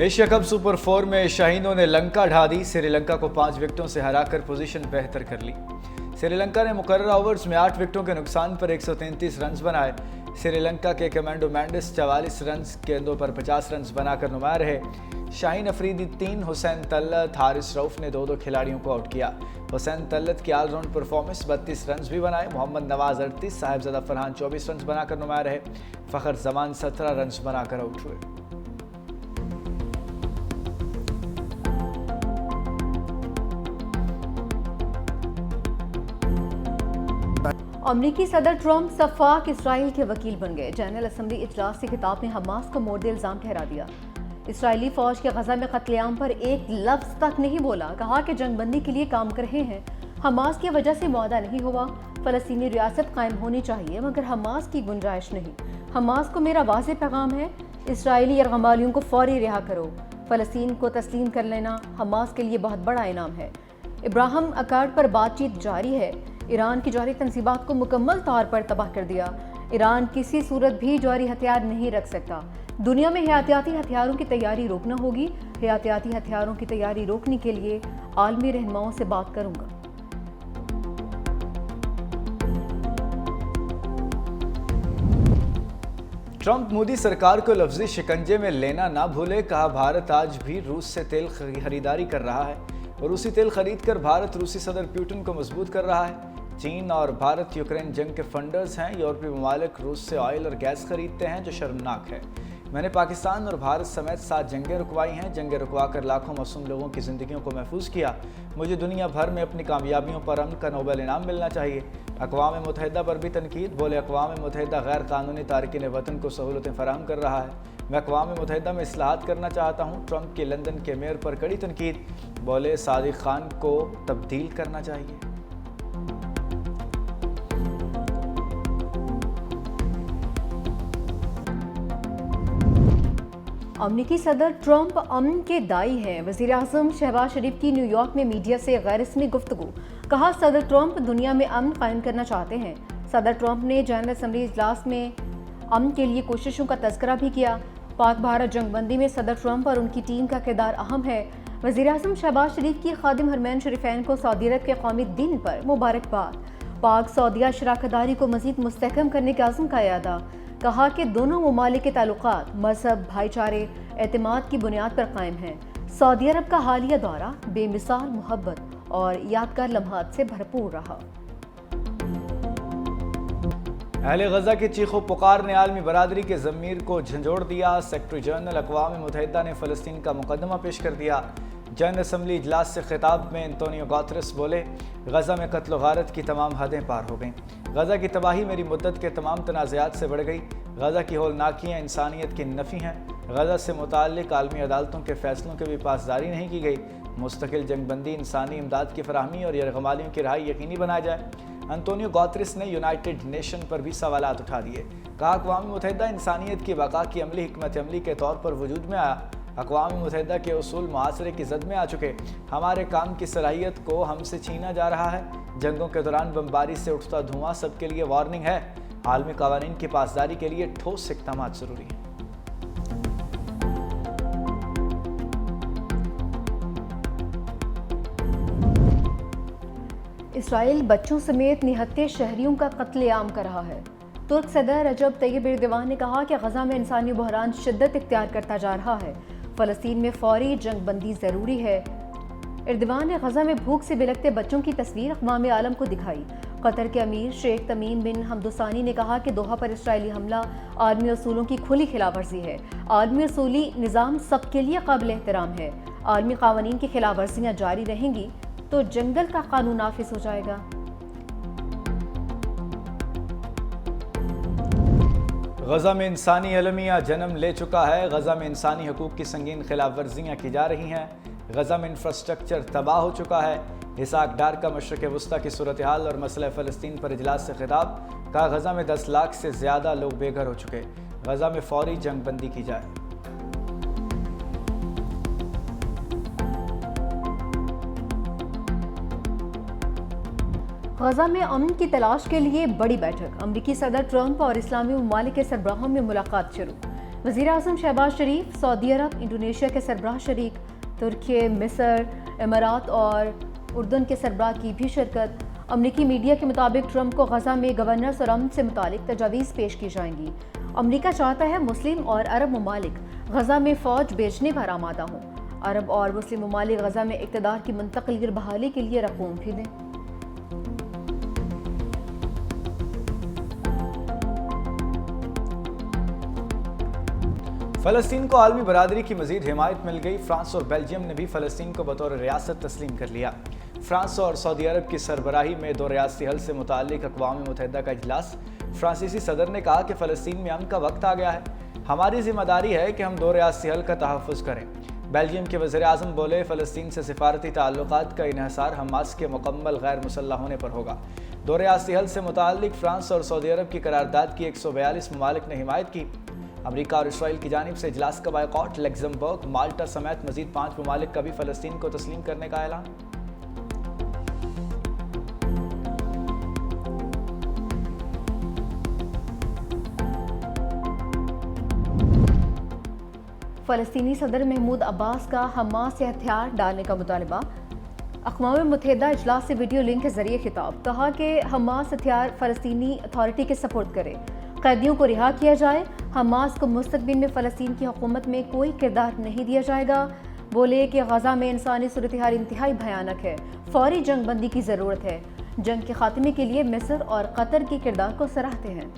Asia cup super 4 में शाहीनों ने लंका ढा दी। श्रीलंका को 5 विकेटों से हराकर पोजीशन बेहतर कर ली। श्रीलंका ने मुकर्रर ओवर्स में 8 विकेटों के नुकसान पर 133 रन बनाए। श्रीलंका के कमांडो मेंडिस 44 रन गेंदों पर 50 रन बनाकर नुमाया रहे। शाहीन अफरीदी 3, हुसैन तल्लत, हारिस रऊफ ने 2-2 खिलाड़ियों को आउट किया। हुसैन तल्लत की ऑलराउंड परफॉर्मेंस 32 रन भी बनाए। मोहम्मद नवाज 38, साहिबजादा फरहान 24 रन बनाकर नुमाया रहे। फखर जमान 17 रन बनाकर आउट हुए। अमरीकी सदर ट्रंप सफाक इसराइल के वकील बन गए। जनरल असम्बली इजलास के खिताब में हमास को मोर्द इल्ज़ाम ठहरा दिया। इसराइली फौज के गजा में कत्लेआम पर एक लफ्ज़ तक नहीं बोला। कहा कि जंगबंदी के लिए काम कर रहे हैं। हमास की वजह से मुआहदा नहीं हुआ। फ़लस्तीनी रियासत कायम होनी चाहिए मगर हमास की गुंजाइश नहीं। हमास को मेरा वाज़ेह पैगाम है, इसराइली यरगमालियों को फौरी रिहा करो। फ़लस्तीन को तस्लीम कर लेना हमास के लिए बहुत बड़ा इनाम है। इब्राहिम अकार्ड पर बातचीत जारी है। ईरान की जौहरी तंसीबात को मुकम्मल तौर पर तबाह कर दिया। ईरान किसी सूरत भी जौहरी हथियार नहीं रख सकता। दुनिया में हयातियाती हथियारों की तैयारी रोकना होगी। हयातियाती हथियारों की तैयारी रोकने के लिए आलमी रहनुमाओं से बात करूंगा। ट्रंप मोदी सरकार को लफ्जी शिकंजे में लेना ना भूले। कहा भारत आज भी रूस से तेल खरीदारी कर रहा है। रूसी तेल खरीद कर भारत रूसी सदर पुतिन को मजबूत कर रहा है। चीन और भारत यूक्रेन जंग के फंडर्स हैं। यूरोपीय ममालिक रूस से ऑयल और गैस खरीदते हैं जो शर्मनाक है। मैंने पाकिस्तान और भारत समेत 7 जंगें रुकवाई हैं। जंगें रुकवा कर लाखों मासूम लोगों की ज़िंदगियों को महफूज किया। मुझे दुनिया भर में अपनी कामयाबियों पर अमन का नोबेल इनाम मिलना चाहिए। अक़वाम मुत्तहिदा पर भी तनकीद। बोले अक़वाम मुत्तहिदा गैर कानूनी तारकीन वतन को सहूलतें फराहम कर रहा है। मैं अक़वाम मुत्तहिदा में इस्लाहात करना चाहता हूँ। ट्रंप के लंदन के मेयर पर कड़ी तनकीद। बोले सादिक खान को तब्दील करना चाहिए। अमरीकी सदर ट्रंप अमन के दाई हैं। वज़ीर आज़म शहबाज शरीफ की न्यूयॉर्क में मीडिया से गैर रस्मी गुफ्तगू। कहा सदर ट्रंप दुनिया में अमन कायम करना चाहते हैं। सदर ट्रंप ने जनरल असम्बली इजलास में अमन के लिए कोशिशों का तज़किरा भी किया। पाक भारत जंगबंदी में सदर ट्रंप और उनकी टीम का किरदार अहम है। वज़ीर आज़म शहबाज शरीफ की खादिम हरमैन शरीफैन को सऊदी अरब के कौमी दिन पर मुबारकबाद। पाक सऊदिया शराकतदारी को मज़ीद मुस्तहकम करने के आज़म का यादा। कहा कि दोनों ममालिक के ताल्लुकात मज़हब, भाईचारे, एतमाद की बुनियाद पर कायम हैं। सऊदी अरब का हालिया दौरा बेमिसाल मोहब्बत और यादगार लम्हात से भरपूर रहा। अहले गजा की चीखो पुकार ने आलमी बरादरी के ज़मीर को झंझोड़ दिया। सेक्रेटरी जनरल अक़वाम मुत्तहिदा ने फ़लस्तीन का मुकदमा पेश कर दिया। जनरल असम्बली इजलास से खिताब में एंटोनियो गुतेरेस बोले गजा में कत्ल गारत की तमाम हदें पार हो गईं। गजा की तबाही मेरी मुद्दत के तमाम तनाज़ात से बढ़ गई। गजा की होलनाकियाँ इंसानियत की नफ़ी हैं। गजा से मुताल्लिक़ आलमी अदालतों के फैसलों की भी पासदारी नहीं की गई। मुस्तकिल जंगबंदी, इंसानी इमदाद की फराहमी और यरगमालियों की रहाई यकीनी बनाया जाए। एंटोनियो गुतेरेस ने यूनाइटेड नेशन पर भी सवालात उठा दिए। कहा अक़वाम मुत्तहिदा इंसानियत की बका की अमली हिकमत अमली के तौर पर वजूद में आया। अक़वाम मुत्तहिदा के उसूल मुआसरे की जद में आ चुके। हमारे काम की सलाहियत को हमसे छीना जा रहा है। जंगों के दौरान बमबारी से उठता धुआं सबके लिए वार्निंग है। आलमी क़वानीन की पासदारी के लिए ठोस इक़दामात ज़रूरी हैं। इसराइल बच्चों समेत निहत्ते शहरियों का कत्लेआम कर रहा है। तुर्क सदर रजब तैयब एर्दोगान ने कहा कि गजा में इंसानी बहरान शिद्दत इख्तियार करता जा रहा है। फ़लस्तीन में फौरी जंगबंदी ज़रूरी है। एर्दोगान ने गजा में भूख से बिलखते बच्चों की तस्वीर अक़वाम आलम को दिखाई। कतर के अमीर शेख तमीम बिन हमदुसानी ने कहा कि दोहा पर इसराइली हमला आलमी असूलों की खुली खिलाफ वर्जी है। आलमी असूली निज़ाम सबके लिए काबिल एहतराम है। आलमी क़वानीन की खिलाफ वर्जियाँ जारी रहेंगी तो जंगल का कानून नाफिज हो जाएगा। गजा में इंसानी अलमिया जन्म ले चुका है। गजा में इंसानी हकूक़ की संगीन खिलाफ वर्जियाँ की जा रही हैं। गजा में इंफ्रास्ट्रक्चर तबाह हो चुका है। इसाक डार का मशरक़ वस्ता की सूरत हाल और मसला फ़लस्तीन पर इजलास से खिताब। कहा गजा में 10 लाख से ज़्यादा लोग बेघर हो चुके। गजा में फौरी जंगबंदी की जाए। गजा में अमन की तलाश के लिए बड़ी बैठक। अमरीकी सदर ट्रंप और इस्लामी ममालिक के सरबराहों में मुलाकात शुरू। वज़ीर आज़म शहबाज शरीफ सऊदी अरब, इंडोनेशिया के सरबराह शरीक, तुर्की, मिस्र, इमारात और उर्दन के सरबराह की भी शिरकत। अमरीकी मीडिया के मुताबिक ट्रंप को गजा में गवर्नर्स और अमन से मुतालिक तजावीज़ पेश की जाएंगी। अमरीका चाहता है मुस्लिम और अरब ममालिक गजा में फ़ौज भेजने पर आमादा हों। अरब और मुस्लिम ममालिक गजा में इक़्तिदार की मुंतक़ली और बहाली के लिए रकूम भी दें। फ़लस्तीन को आलमी बरादरी की मज़ीद हिमायत मिल गई। फ्रांस और बेल्जियम ने भी फ़लस्तीन को बतौर रियासत तस्लीम कर लिया। फ्रांस और सऊदी अरब की सरबराही में दो रियासती हल से मुताल्लिक़ अक़वाम मुत्तहिदा का इजलास। फ्रांसीसी सदर ने कहा कि फ़लस्तीन में अमन का वक्त आ गया है। हमारी ज़िम्मेदारी है कि हम दो रियासती हल का तहफ़्फ़ुज़ करें। बेल्जियम के वज़ीर आज़म बोले, फ़लस्तीन से सिफारती ताल्लुक़ात का इन्हिसार हमास के मुकम्मल गैर मुसल्लह होने पर होगा। दो रियासती हल से मुताल्लिक़ फ्रांस और सऊदी अरब की करारदाद की 142 ममालिक ने हिमायत की। अमरीका और इसराइल की जानिब से इजलास का बायकॉट। लग्ज़मबर्ग, माल्टा समेत मज़ीद 5 ममालिक का भी फ़लस्तीन को तस्लीम करने का ऐलान। फ़लस्तीनी सदर महमूद अब्बास का हमास से हथियार डालने का मुतालबा। अक़वाम मुत्तहिदा इजलास से वीडियो लिंक के जरिए खिताब। कहा कि हमास हथियार फ़लस्तीनी अथॉरिटी के सपोर्ट करे, कैदियों को रिहा किया जाए। हमास को मुस्तक़बिल में फ़लस्तीन की हुकूमत में कोई किरदार नहीं दिया जाएगा। बोले कि गजा में इंसानी सूरत हाल इंतहाई भयानक है, फौरी जंग बंदी की ज़रूरत है। जंग के खात्मे के लिए मिस्र और कतर के किरदार को सराहते हैं।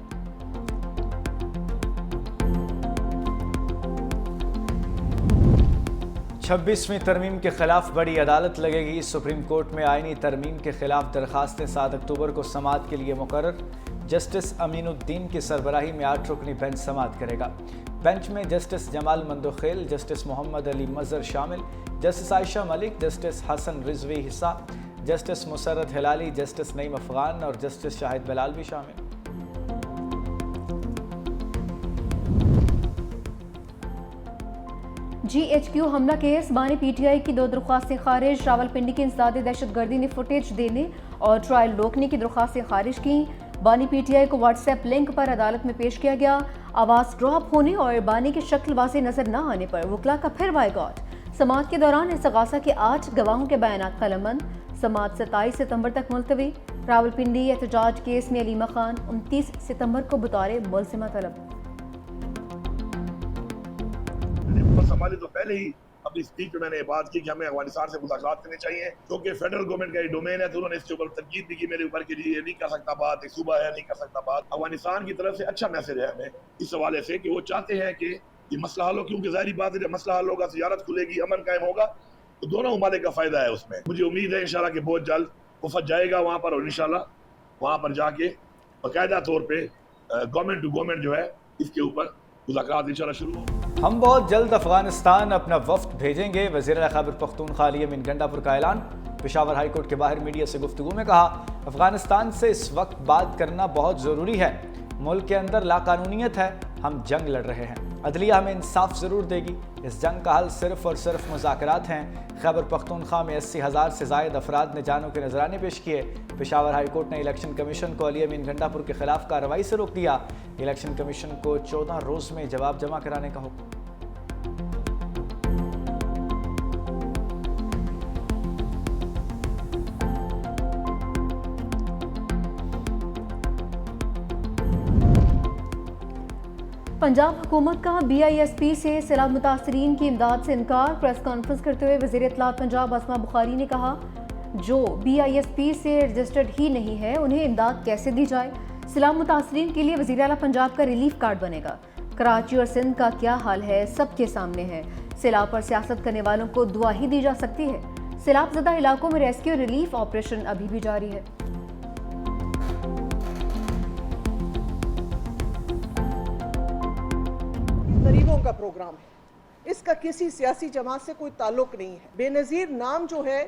26वीं तरमीम के खिलाफ बड़ी अदालत लगेगी। सुप्रीम कोर्ट में आईनी तरमीम के खिलाफ दरखास्तें 7 अक्टूबर को समाअत के लिए मुकर्रर। जस्टिस अमीनुद्दीन की सरबराही में 8 रुकनी बेंच समाअत करेगा। बेंच में जस्टिस जमाल मंदोखेल, जस्टिस मोहम्मद अली मज़हर शामिल, जस्टिस आयशा मलिक, जस्टिस हसन रिजवी हिस्सा, जस्टिस मुसर्रत हिलाली, जस्टिस नईम अफ़गान और जस्टिस शाहिद बिलाल भी शामिल। GHQ हमला केस। बानी PTI की 2 दरख्वास्तें खारिज। रावलपिंडी के इंसदाद दहशतगर्दी ने फुटेज देने और ट्रायल रोकने की दरख्वास्तें खारिज की। बानी PTI को व्हाट्सएप लिंक पर अदालत में पेश किया गया। आवाज़ ड्रॉप होने और बानी की शक्ल वाज़ेह नजर न आने पर वकला का फिर बायकॉट। समाअत के दौरान इस्तग़ासा के 8 गवाहों के बयानात कलमबंद। समाअत 27 सितंबर तक मुलतवी। रावलपिंडी एहतजाज केस में अलीमा खान 29 सितंबर को बतौर मुलज़िमा तलब। संभाली तो पहले ही अपनी स्पीच में मैंने बात की कि हमें अफगानिस्तान से मुज़ाकरात करने चाहिए, क्योंकि फेडरल गवर्नमेंट का ये डोमेन है। तो उन्होंने इसके ऊपर तनकीद भी की मेरे ऊपर कि ये नहीं कर सकता बात, एक सूबा है नहीं कर सकता बात। अफगानिस्तान की तरफ से अच्छा मैसेज है हमें इस हवाले से कि वो चाहते हैं कि ये मसला हल हो, क्योंकि ज़ाहिर बात है जब मसला हल होगा, तिजारत खुलेगी, अमन कायम होगा, तो दोनों ममालिक का फायदा है उसमें। मुझे उम्मीद है इंशाल्लाह कि बहुत जल्द वफद जाएगा वहाँ पर और इंशाल्लाह वहाँ पर जाके बाकायदा तौर पर गवर्नमेंट टू गवर्नमेंट जो है इसके ऊपर मुज़ाकरात इंशाल्लाह शुरू हो। हम बहुत जल्द अफगानिस्तान अपना वफ्द भेजेंगे। वज़ीर खैबर पख्तूनख्वा अली अमीन गंडापुर का ऐलान। पेशावर हाई कोर्ट के बाहर मीडिया से गुफ्तगू में कहा, अफगानिस्तान से इस वक्त बात करना बहुत ज़रूरी है। मुल्क के अंदर लाकानूनियत है, हम जंग लड़ रहे हैं। अदलिया हमें इंसाफ ज़रूर देगी। इस जंग का हल सिर्फ़ और सिर्फ मुज़ाकरात हैं। खैबर पख्तूनख्वा में 80,000 से ज़ायद अफराद ने जानों के नजराने पेश किए। पेशावर हाई कोर्ट ने इलेक्शन कमीशन को अली अमीन गंडापुर के खिलाफ कार्रवाई से रोक दिया। इलेक्शन कमीशन को 14 रोज़ में जवाब जमा कराने का हुक्म। पंजाब हुकूमत का BISP से सैलाब मुतासरीन की इमदाद से इनकार। प्रेस कॉन्फ्रेंस करते हुए वज़ीर इत्तलात पंजाब असमा बुखारी ने कहा, जो BISP से रजिस्टर्ड ही नहीं है उन्हें इमदाद कैसे दी जाए। सैलाब मुतासरीन के लिए वज़ीर आला पंजाब का रिलीफ कार्ड बनेगा। कराची और सिंध का क्या हाल है सबके सामने है। सैलाब पर सियासत करने वालों को दुआ ही दी जा सकती है। सैलाब ज़दा इलाकों में रेस्क्यू रिलीफ ऑपरेशन अभी भी जारी है। गरीबों का प्रोग्राम है, इसका किसी सियासी जमात से कोई ताल्लुक नहीं है। बेनज़ीर नाम जो है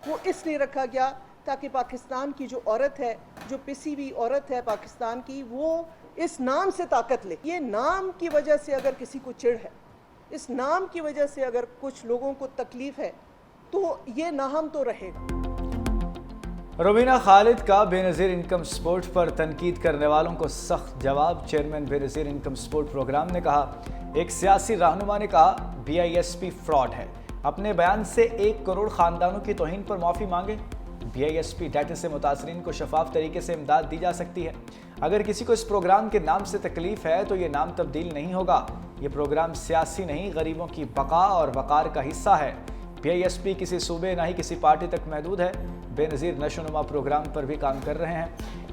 वो इसलिए रखा गया ताकि पाकिस्तान की जो औरत है, जो पिसी हुई औरत है पाकिस्तान की, वो इस नाम से ताकत ले। ये नाम की वजह से अगर किसी को चिढ़ है, इस नाम की वजह से अगर कुछ लोगों को तकलीफ है, तो ये नाहम तो रहेगा। रुबीना खालिद का बेनज़ीर इनकम सपोर्ट पर तनकीद करने वालों को सख्त जवाब। Chairman Benazir income support programme ने कहा, ایک سیاسی رہنما نے کہا BISP فراڈ ہے، اپنے بیان سے 1 کروڑ خاندانوں کی توہین پر معافی مانگے۔ BISP ڈیٹا سے متاثرین کو شفاف طریقے سے امداد دی جا سکتی ہے۔ اگر کسی کو اس پروگرام کے نام سے تکلیف ہے تو یہ نام تبدیل نہیں ہوگا۔ یہ پروگرام سیاسی نہیں، غریبوں کی بقا اور وقار کا حصہ ہے۔ BISP کسی صوبے نہ ہی کسی پارٹی تک محدود ہے، بے نظیر نشو نما پروگرام پر بھی کام کر رہے ہیں۔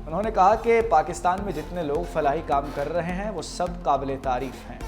انہوں نے کہا کہ پاکستان میں جتنے لوگ فلاحی کام کر رہے ہیں وہ سب قابل تعریف ہیں۔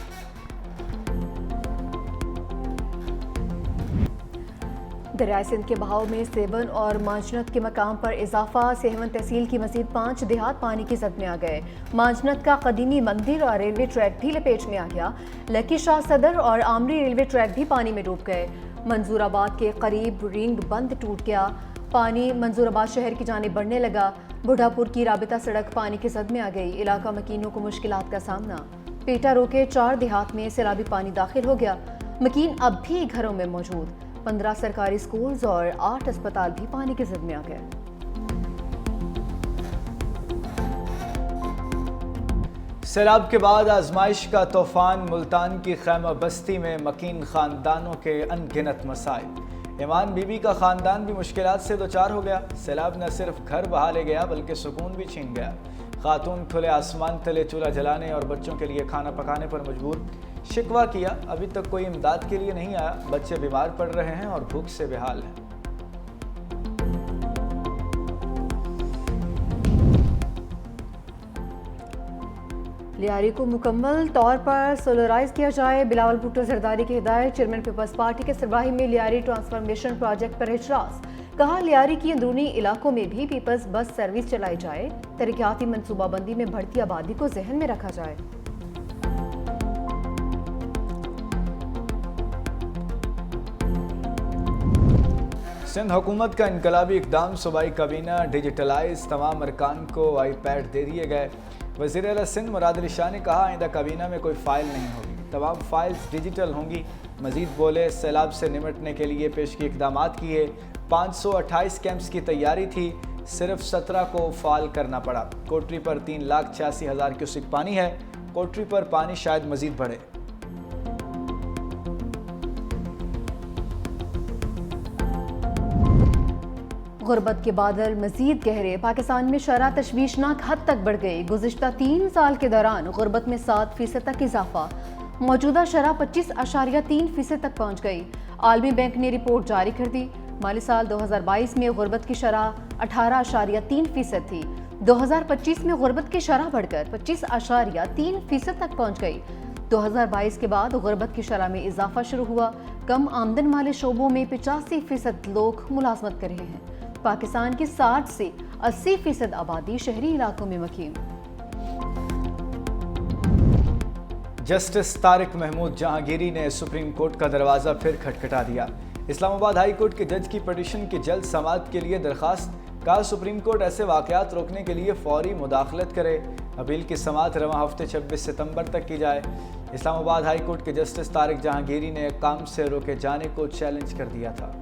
دریائے سندھ کے بہاؤ میں سیون اور مانجنت کے مقام پر اضافہ، سیون تحصیل کی مزید 5 دیہات پانی کی زد میں آ گئے۔ مانجنت کا قدیمی مندر اور ریلوے ٹریک بھی لپیٹ میں آ گیا۔ لکی شاہ صدر اور آمری ریلوے ٹریک بھی پانی میں ڈوب گئے۔ منظور آباد کے قریب رنگ بند ٹوٹ گیا، پانی منظور آباد شہر کی جانب بڑھنے لگا۔ بڑھا پور کی رابطہ سڑک پانی کی زد میں آ گئی، علاقہ مکینوں کو مشکلات کا سامنا۔ پیٹا رو کے 4 دیہات میں سیلابی پانی داخل ہو گیا، مکین اب بھی گھروں میں موجود۔ 15 سرکاری سکولز اور 8 اسپتال بھی پانی کی زد میں آ گئے۔ سیلاب کے بعد آزمائش کا طوفان، ملتان کی خیمہ بستی میں مکین خاندانوں کے ان گنت مسائل۔ ایمان بی بی کا خاندان بھی مشکلات سے دوچار ہو گیا۔ سیلاب نہ صرف گھر بہا لے گیا بلکہ سکون بھی چھین گیا۔ خاتون کھلے آسمان تلے چولہا جلانے اور بچوں کے لیے کھانا پکانے پر مجبور۔ شکوہ کیا، ابھی تک کوئی امداد کے لیے نہیں آیا، بچے بیمار پڑ رہے ہیں اور بھوک سے بحال ہیں۔ لیاری کو مکمل طور پر سولرائز کیا جائے، بلاول بھٹو زرداری کی ہدایت۔ چیئرمین پیپلز پارٹی کے سربراہی میں لیاری ٹرانسفارمیشن پروجیکٹ پر اجلاس، کہا لیاری کی اندرونی علاقوں میں بھی پیپلز بس سروس چلائی جائے، ترقیاتی منصوبہ بندی میں بڑھتی آبادی کو ذہن میں رکھا جائے۔ سندھ حکومت کا انقلابی اقدام، صوبائی کابینہ ڈیجیٹلائز، تمام ارکان کو آئی پیڈ دے دیے گئے۔ وزیر اعلیٰ سندھ مراد علی شاہ نے کہا آئندہ کابینہ میں کوئی فائل نہیں ہوگی، تمام فائلز ڈیجیٹل ہوں گی۔ مزید بولے سیلاب سے نمٹنے کے لیے پیشگی اقدامات کیے، 528 کیمپس کی تیاری تھی، صرف 17 کو فعال کرنا پڑا۔ کوٹری پر 3,86,000 کیوسک پانی ہے، کوٹری پر پانی شاید مزید بڑھے۔ غربت کے بادل مزید گہرے، پاکستان میں شرح تشویشناک حد تک بڑھ گئی۔ گزشتہ 3 سال کے دوران غربت میں 7% تک اضافہ، موجودہ شرح 25.3% تک پہنچ گئی۔ عالمی بینک نے رپورٹ جاری کر دی، مالی سال 2022 میں غربت کی شرح 18.3% تھی، 2025 میں غربت کی شرح بڑھ کر 25.3% تک پہنچ گئی۔ 2022 کے بعد غربت کی شرح میں اضافہ شروع ہوا، کم آمدن والے شعبوں میں 85% لوگ ملازمت کر رہے ہیں۔ پاکستان کی 60 سے 80% آبادی شہری علاقوں میں مقیم۔ جسٹس طارق محمود جہانگیری نے سپریم کورٹ کا دروازہ پھر کھٹکھٹا دیا۔ اسلام آباد ہائی کورٹ کے جج کی پٹیشن کی جلد سماعت کے لیے درخواست، کہا سپریم کورٹ ایسے واقعات روکنے کے لیے فوری مداخلت کرے، اپیل کی سماعت رواں ہفتے 26 ستمبر تک کی جائے۔ اسلام آباد ہائی کورٹ کے جسٹس طارق جہانگیری نے کام سے روکے جانے کو چیلنج کر دیا تھا۔